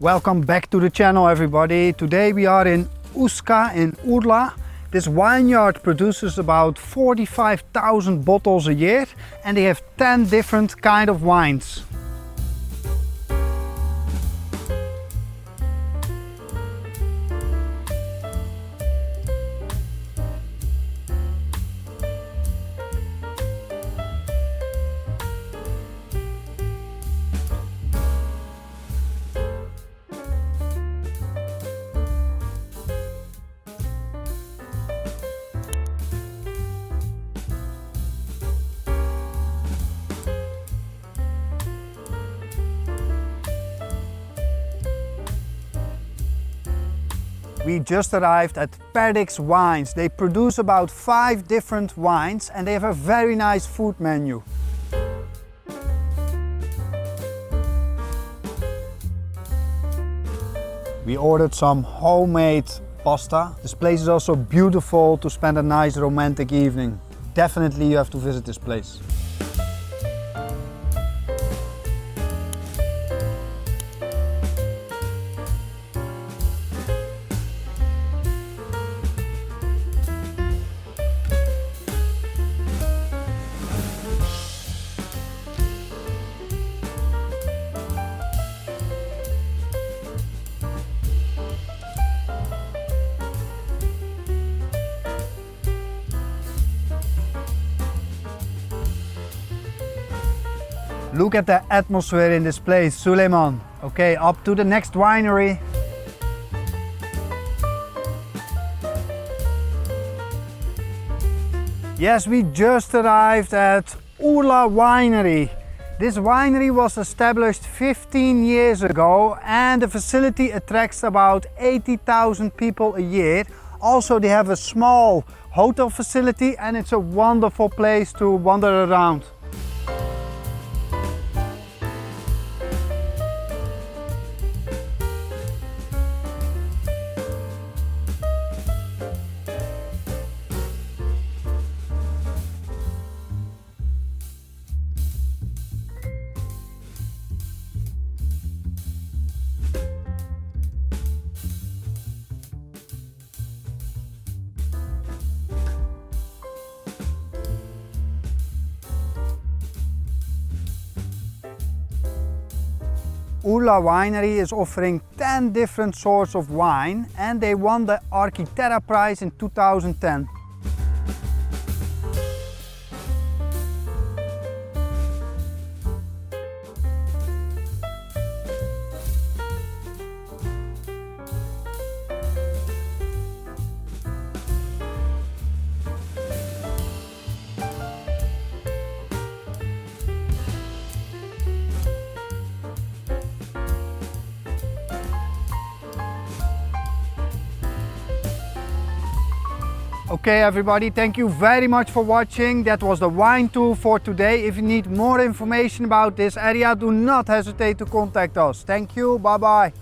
Welcome back to the channel, everybody. Today we are in Uska in Urla. This vineyard produces about 45,000 bottles a year and they have 10 different kind of wines. We just arrived at Perdix Wines. They produce about 5 different wines and they have a very nice food menu. We ordered some homemade pasta. This place is also beautiful to spend a nice romantic evening. Definitely you have to visit this place. Look at the atmosphere in this place, Suleiman. Okay, up to the next winery. Yes, we just arrived at Urla Winery. This winery was established 15 years ago and the facility attracts about 80,000 people a year. Also, they have a small hotel facility and it's a wonderful place to wander around. Urla Winery is offering 10 different sorts of wine and they won the Architera Prize in 2010. Okay everybody, thank you very much for watching. That was the wine tour for today. If you need more information about this area, do not hesitate to contact us. Thank you, bye bye.